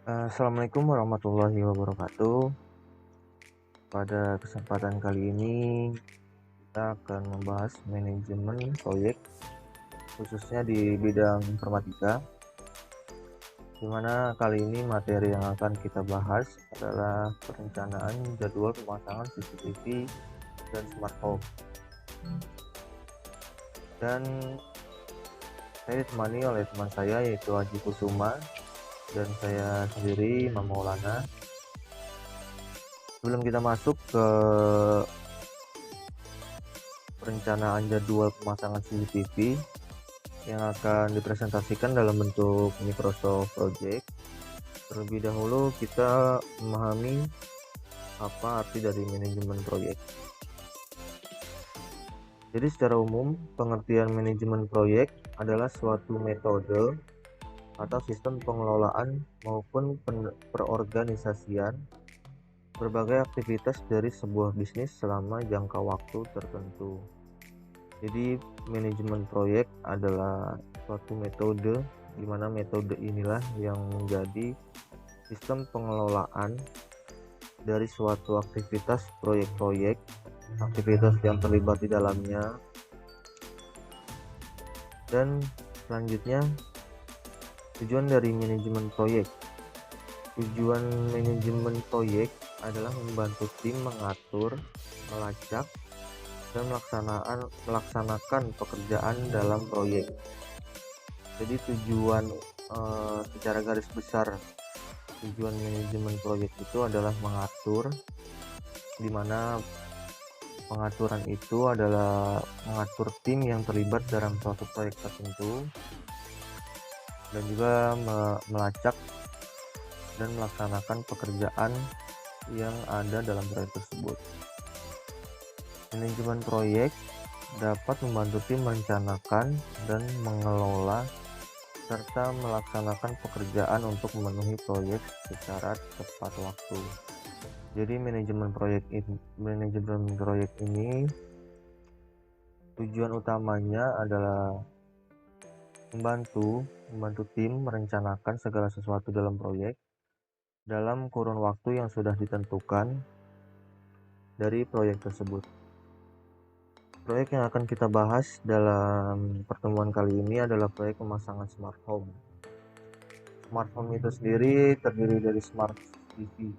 Assalamualaikum warahmatullahi wabarakatuh. Pada kesempatan kali ini kita akan membahas manajemen proyek khususnya di bidang informatika, di mana kali ini materi yang akan kita bahas adalah perencanaan jadwal pemasangan CCTV dan smart home. Dan saya ditemani oleh teman saya yaitu Haji Kusuma dan saya sendiri Imam Maulana. Sebelum kita masuk ke perencanaan jadwal pemasangan CCTV yang akan dipresentasikan dalam bentuk Microsoft Project, terlebih dahulu kita memahami apa arti dari manajemen proyek. Jadi secara umum, pengertian manajemen proyek adalah suatu metode atau sistem pengelolaan maupun perorganisasian berbagai aktivitas dari sebuah bisnis selama jangka waktu tertentu. Jadi manajemen proyek adalah suatu metode, di mana metode inilah yang menjadi sistem pengelolaan dari suatu aktivitas proyek-proyek, aktivitas yang terlibat di dalamnya. Dan selanjutnya, tujuan dari manajemen proyek. Tujuan manajemen proyek adalah membantu tim mengatur, melacak, dan melaksanakan pekerjaan dalam proyek. Jadi tujuan secara garis besar tujuan manajemen proyek itu adalah mengatur, di mana pengaturan itu adalah mengatur tim yang terlibat dalam suatu proyek tertentu dan juga melacak dan melaksanakan pekerjaan yang ada dalam proyek tersebut. Manajemen proyek dapat membantu tim merencanakan dan mengelola serta melaksanakan pekerjaan untuk memenuhi proyek secara tepat waktu. Jadi manajemen proyek ini tujuan utamanya adalah membantu tim merencanakan segala sesuatu dalam proyek dalam kurun waktu yang sudah ditentukan dari proyek tersebut. Proyek yang akan kita bahas dalam pertemuan kali ini adalah proyek pemasangan smart home. Smart home itu sendiri terdiri dari smart TV,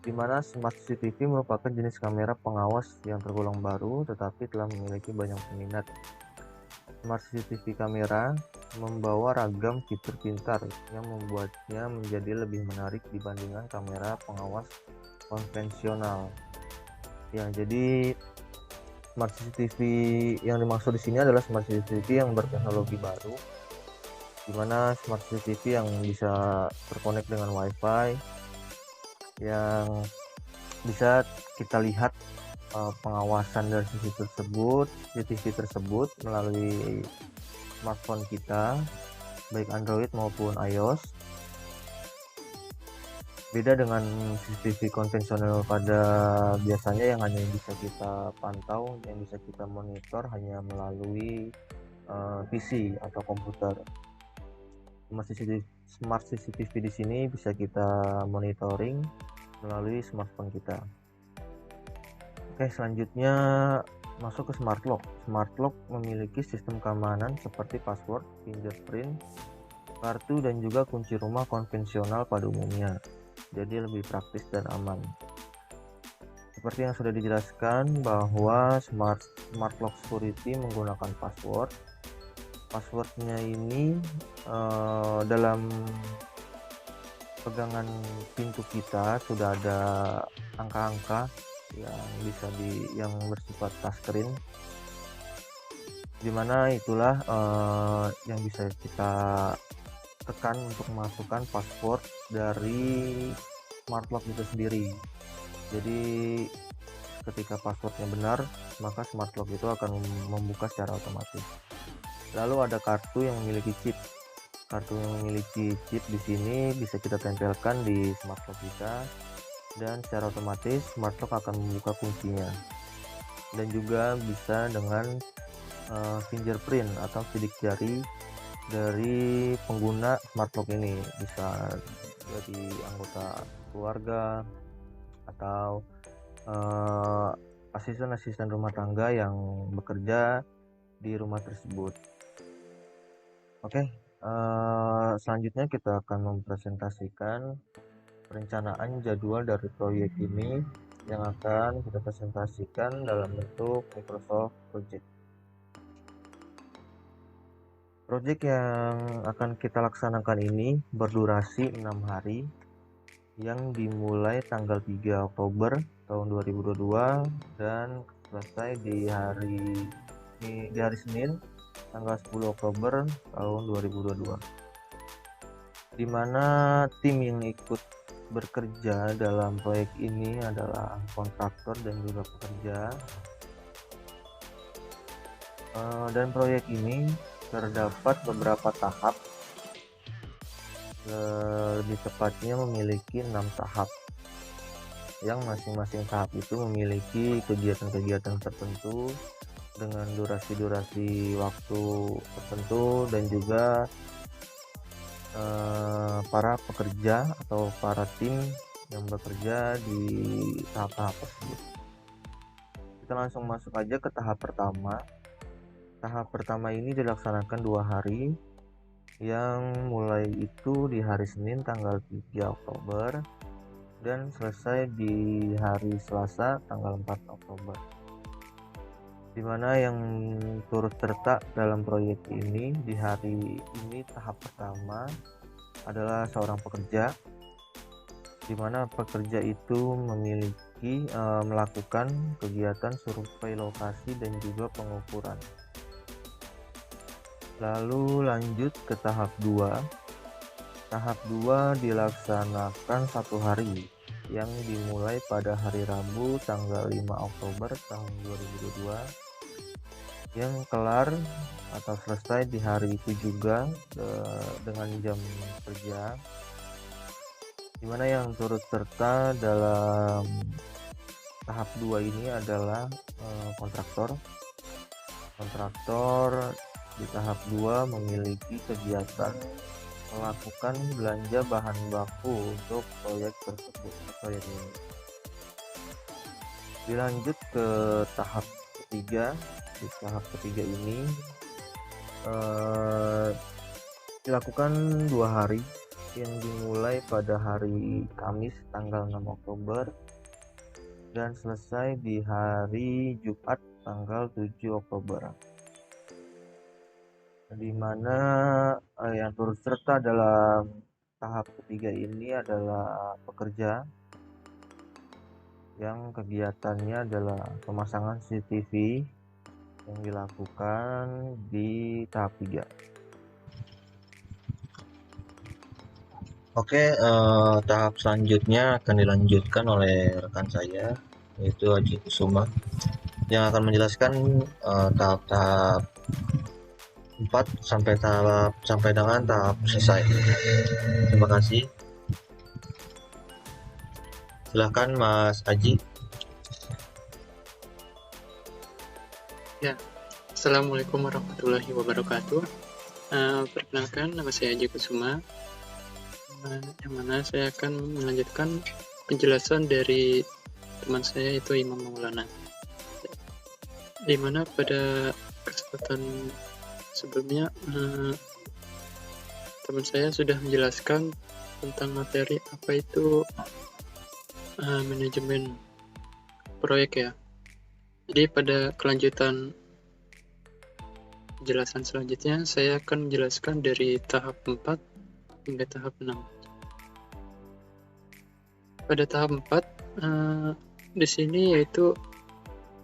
di mana smart CCTV merupakan jenis kamera pengawas yang tergolong baru tetapi telah memiliki banyak peminat. Smart CCTV kamera membawa ragam fitur pintar yang membuatnya menjadi lebih menarik dibandingkan kamera pengawas konvensional. Ya, jadi smart CCTV yang dimaksud di sini adalah smart CCTV yang berteknologi baru, di mana smart CCTV yang bisa terkonek dengan WiFi, yang bisa kita lihat pengawasan dari CCTV tersebut melalui smartphone kita, baik Android maupun iOS. Beda dengan CCTV konvensional pada biasanya yang hanya bisa kita pantau, yang bisa kita monitor hanya melalui PC atau komputer. Smart CCTV di sini bisa kita monitoring melalui smartphone kita. Oke, selanjutnya masuk ke smart lock. Smart lock memiliki sistem keamanan seperti password, fingerprint, kartu, dan juga kunci rumah konvensional pada umumnya. Jadi lebih praktis dan aman. Seperti yang sudah dijelaskan bahwa smart lock security menggunakan password. Passwordnya ini dalam pegangan pintu kita sudah ada angka-angka yang bersifat touchscreen, dimana itulah yang bisa kita tekan untuk memasukkan password dari smart lock itu sendiri. Jadi ketika passwordnya benar, maka smart lock itu akan membuka secara otomatis. Lalu ada kartu yang memiliki chip. Kartu yang memiliki chip di sini bisa kita tempelkan di smart lock kita, dan secara otomatis smart lock akan membuka kuncinya. Dan juga bisa dengan fingerprint atau sidik jari dari pengguna smart lock ini, bisa jadi anggota keluarga atau asisten-asisten rumah tangga yang bekerja di rumah tersebut. Oke, selanjutnya kita akan mempresentasikan perencanaan jadwal dari proyek ini yang akan kita presentasikan dalam bentuk Microsoft Project. Proyek yang akan kita laksanakan ini berdurasi 6 hari yang dimulai tanggal 3 Oktober tahun 2022 dan selesai di hari Senin tanggal 10 Oktober tahun 2022, di mana tim yang ikut bekerja dalam proyek ini adalah kontraktor dan juga pekerja. Dan proyek ini terdapat beberapa tahap, lebih tepatnya memiliki 6 tahap, yang masing-masing tahap itu memiliki kegiatan-kegiatan tertentu dengan durasi-durasi waktu tertentu dan juga para pekerja atau para tim yang bekerja di tahap-tahap tersebut. Kita langsung masuk aja ke tahap pertama. Tahap pertama ini dilaksanakan 2 hari, yang mulai itu di hari Senin tanggal 3 Oktober dan selesai di hari Selasa tanggal 4 Oktober. Di mana yang turut serta dalam proyek ini di hari ini tahap pertama adalah seorang pekerja, di mana pekerja itu melakukan kegiatan survei lokasi dan juga pengukuran. Lalu lanjut ke tahap 2. Tahap 2 dilaksanakan 1 hari, yang dimulai pada hari Rabu tanggal 5 Oktober tahun 2022 yang kelar atau selesai di hari itu juga dengan jam kerja, dimana yang turut serta dalam tahap 2 ini adalah kontraktor di tahap 2 memiliki kegiatan melakukan belanja bahan baku untuk proyek tersebut, proyek ini. Dilanjut ke tahap ketiga. Di tahap ketiga ini dilakukan 2 hari, yang dimulai pada hari Kamis tanggal 6 Oktober dan selesai di hari Jumat tanggal 7 Oktober, di mana yang turut serta dalam tahap ketiga ini adalah pekerja yang kegiatannya adalah pemasangan CCTV yang dilakukan di tahap 3. Oke, tahap selanjutnya akan dilanjutkan oleh rekan saya, yaitu Haji Kusuma, yang akan menjelaskan tahap-tahap 4 sampai dengan tahap selesai. Terima kasih. Silahkan Mas Aji. Ya, Assalamualaikum warahmatullahi wabarakatuh. Perkenalkan, nama saya Haji Kusuma, yang mana saya akan melanjutkan penjelasan dari teman saya, itu Imam Maulana. Di mana pada kesempatan sebelumnya teman saya sudah menjelaskan tentang materi apa itu manajemen proyek ya. Jadi pada kelanjutan penjelasan selanjutnya saya akan menjelaskan dari tahap 4 hingga tahap 6. Pada tahap 4 di sini yaitu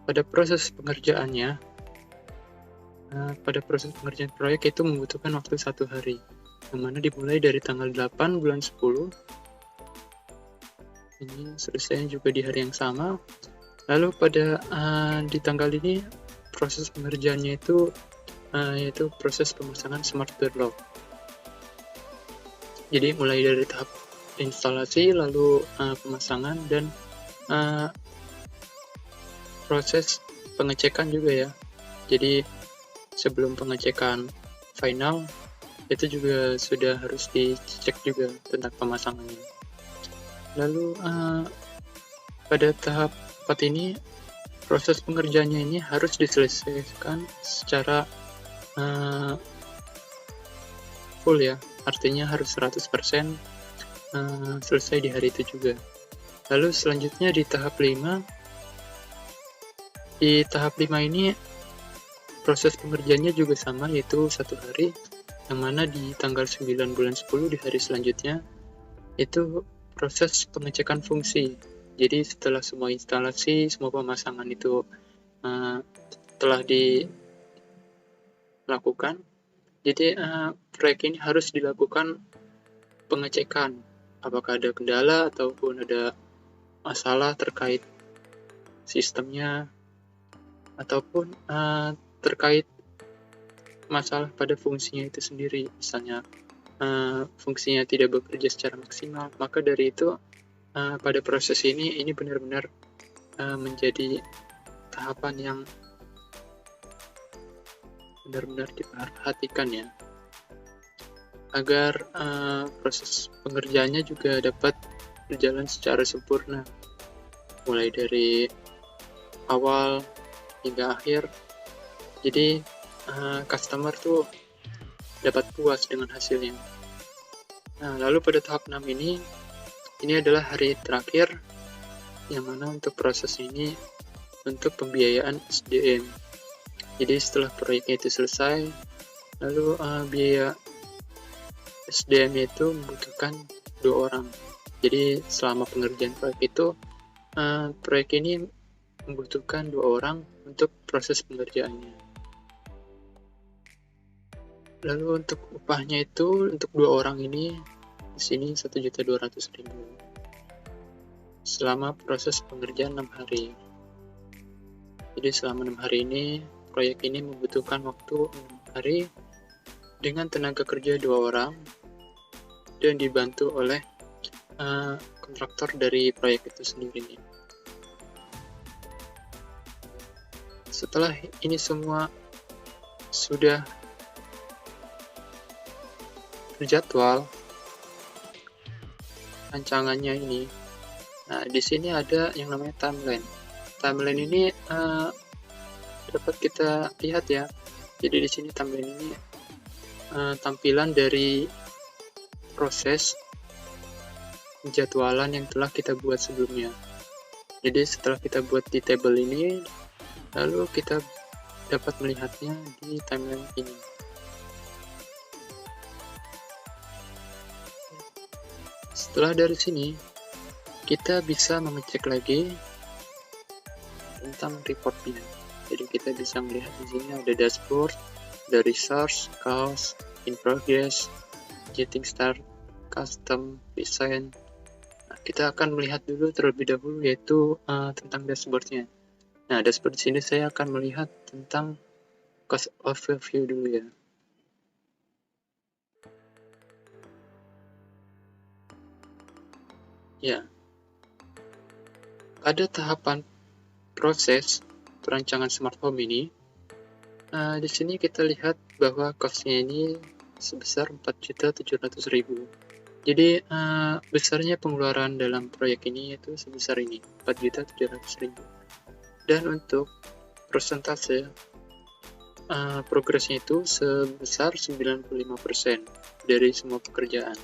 pada proses pengerjaannya. Pada proses pengerjaan proyek itu membutuhkan waktu 1 hari, yang mana dimulai dari tanggal 8 bulan 10. Ini selesai juga di hari yang sama. Lalu pada di tanggal ini proses pengerjaannya itu yaitu proses pemasangan smart door lock. Jadi mulai dari tahap instalasi, lalu pemasangan dan proses pengecekan juga ya. Jadi sebelum pengecekan final itu juga sudah harus dicek juga tentang pemasangannya. Lalu pada tahap 4 ini proses pengerjaannya ini harus diselesaikan secara full ya, artinya harus 100% selesai di hari itu juga. Lalu selanjutnya di tahap 5 ini proses pengerjaannya juga sama, yaitu 1 hari, yang mana di tanggal 9 bulan 10 di hari selanjutnya itu proses pengecekan fungsi. Jadi setelah semua instalasi, semua pemasangan itu telah dilakukan, jadi proyek ini harus dilakukan pengecekan apakah ada kendala ataupun ada masalah terkait sistemnya ataupun terkait masalah pada fungsinya itu sendiri. Misalnya fungsinya tidak bekerja secara maksimal, maka dari itu pada proses ini benar-benar menjadi tahapan yang benar-benar diperhatikan ya, agar proses pengerjaannya juga dapat berjalan secara sempurna, mulai dari awal hingga akhir. Jadi customer tuh dapat puas dengan hasilnya. Nah, lalu pada tahap 6 ini adalah hari terakhir, yang mana untuk proses ini untuk pembiayaan SDM. Jadi setelah proyeknya itu selesai, lalu biaya SDM itu membutuhkan 2 orang. Jadi selama pengerjaan proyek itu, proyek ini membutuhkan 2 orang untuk proses pengerjaannya. Lalu untuk upahnya itu untuk 2 orang ini di sini 1.200.000 selama proses pengerjaan 6 hari. Jadi selama 6 hari ini proyek ini membutuhkan waktu 6 hari dengan tenaga kerja 2 orang dan dibantu oleh kontraktor dari proyek itu sendiri. Setelah ini semua sudah berjadwal rancangannya ini, nah di sini ada yang namanya timeline. Timeline ini dapat kita lihat ya. Jadi di sini timeline ini tampilan dari proses penjadwalan yang telah kita buat sebelumnya. Jadi setelah kita buat di table ini, lalu kita dapat melihatnya di timeline ini. Setelah dari sini, kita bisa mengecek lagi tentang reportnya. Jadi kita bisa melihat di sini ada dashboard, ada resource, cost, in progress, getting start, custom, design. Nah, kita akan melihat dulu terlebih dahulu yaitu tentang dashboardnya. Nah, dashboard di sini saya akan melihat tentang cost overview dulu ya. Ya, pada tahapan proses perancangan smart home ini, di sini kita lihat bahwa cost-nya ini sebesar 4.700.000. Jadi besarnya pengeluaran dalam proyek ini itu sebesar ini, 4.700.000. Dan untuk persentase progresnya itu sebesar 95% dari semua pekerjaan.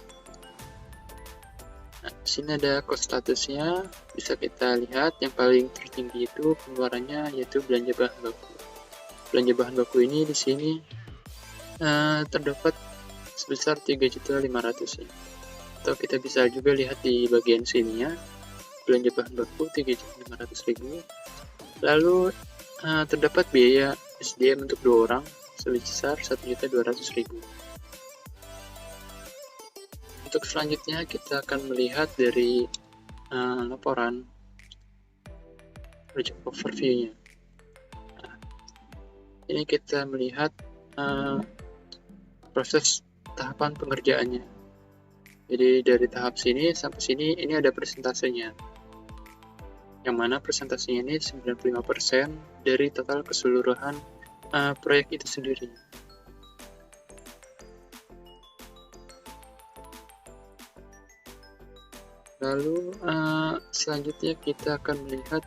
Nah, di sini ada cost statusnya, bisa kita lihat yang paling tertinggi itu pengeluarannya yaitu belanja bahan baku. Belanja bahan baku ini di sini terdapat sebesar 3.500.000 ya. Atau kita bisa juga lihat di bagian sini ya, belanja bahan baku 3.500.000. Lalu terdapat biaya SDM untuk 2 orang sebesar 1.200.000. Untuk selanjutnya kita akan melihat dari laporan project overview-nya. Nah, ini kita melihat proses tahapan pengerjaannya. Jadi dari tahap sini sampai sini ini ada persentasenya. Yang mana persentasenya ini 95% dari total keseluruhan proyek itu sendiri. Lalu selanjutnya kita akan melihat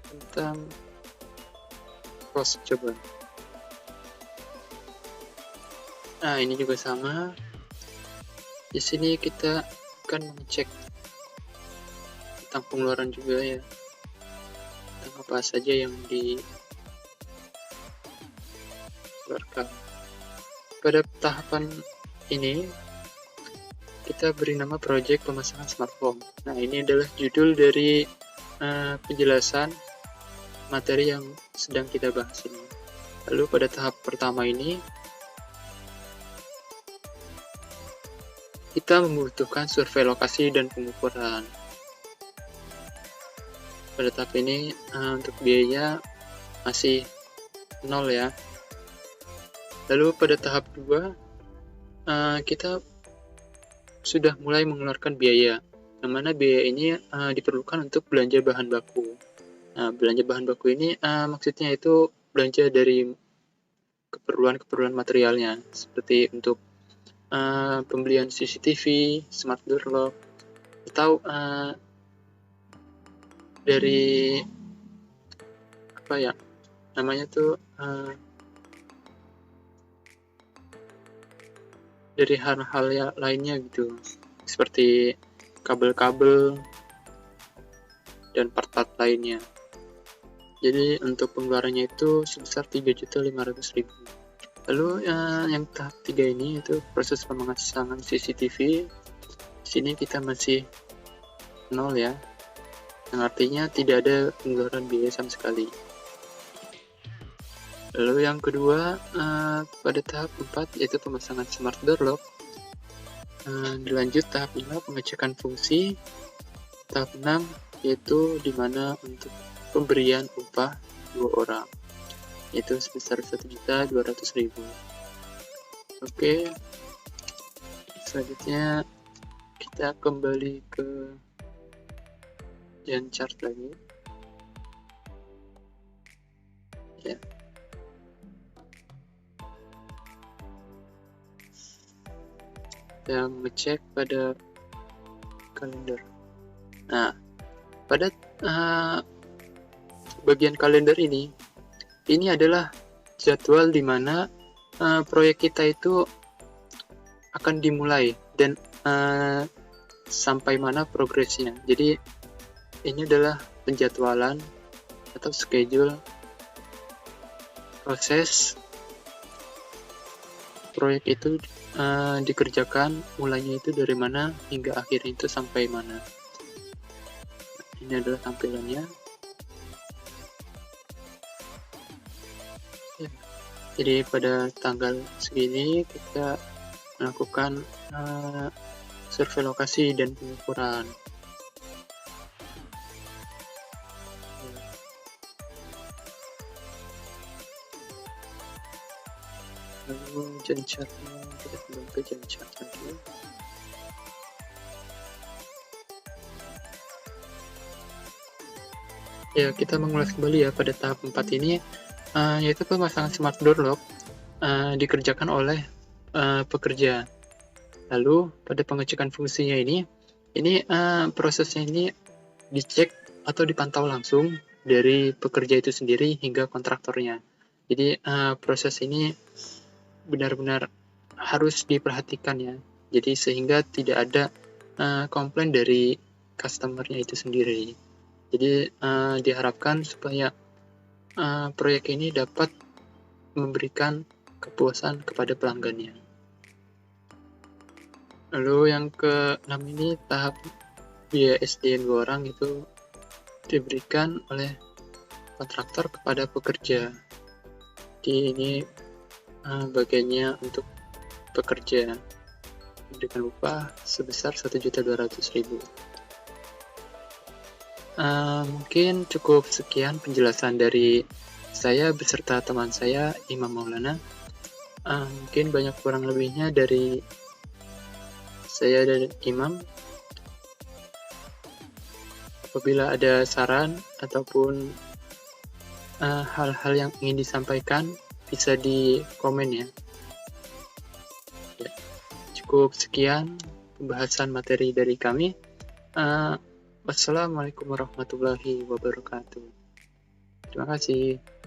tentang cost coba. Nah, ini juga sama. Di sini kita akan mengecek tentang pengeluaran juga ya, tentang apa saja yang dikeluarkan. Pada tahapan ini kita beri nama project pemasangan smart home. Nah, ini adalah judul dari penjelasan materi yang sedang kita bahas ini. Lalu pada tahap pertama ini kita membutuhkan survei lokasi dan pengukuran. Pada tahap ini untuk biaya masih 0 ya. Lalu pada tahap 2 kita sudah mulai mengeluarkan biaya, yang mana biaya ini diperlukan untuk belanja bahan baku. Nah, belanja bahan baku ini maksudnya itu belanja dari keperluan materialnya, seperti untuk pembelian CCTV, smart door lock, atau dari apa ya namanya tuh dari hal-hal lainnya gitu, seperti kabel-kabel dan part-part lainnya. Jadi untuk pengeluarannya itu sebesar 3.500.000. Lalu yang tahap 3 ini itu proses pemasangan CCTV. Di sini kita masih 0 ya, yang artinya tidak ada pengeluaran biaya sama sekali. Lalu yang kedua pada tahap 4 yaitu pemasangan smart door lock. Dilanjut tahap 5 pengecekan fungsi. Tahap 6 yaitu dimana untuk pemberian upah 2 orang, yaitu sebesar 1.200.000. Oke, selanjutnya kita kembali ke Gantt chart lagi ya. Kita mengecek pada kalender. Nah, pada bagian kalender ini adalah jadwal di mana proyek kita itu akan dimulai dan sampai mana progresnya. Jadi ini adalah penjadwalan atau schedule proses proyek itu dikerjakan, mulainya itu dari mana hingga akhirnya itu sampai mana. Ini adalah tampilannya. Ya. Jadi pada tanggal segini kita melakukan survei lokasi dan pengukuran. Lalu Gantt chart-nya kita kembali ke Gantt chart lagi. Ya, kita mengulas kembali ya pada tahap 4 ini, yaitu pemasangan smart door lock dikerjakan oleh pekerja. Lalu pada pengecekan fungsinya ini prosesnya ini dicek atau dipantau langsung dari pekerja itu sendiri hingga kontraktornya. Jadi proses ini benar-benar harus diperhatikan ya. Jadi sehingga tidak ada komplain dari customer-nya itu sendiri. Jadi diharapkan supaya proyek ini dapat memberikan kepuasan kepada pelanggannya. Lalu yang ke-6 ini tahap biaya SDN 2 orang itu diberikan oleh kontraktor kepada pekerja. Jadi ini bagiannya untuk pekerja diberikan upah sebesar 1.200.000. Mungkin cukup sekian penjelasan dari saya beserta teman saya Imam Maulana. Mungkin banyak kurang lebihnya dari saya dan Imam. Apabila ada saran ataupun hal-hal yang ingin disampaikan, bisa di komen ya. Cukup sekian pembahasan materi dari kami. Wassalamualaikum warahmatullahi wabarakatuh. Terima kasih.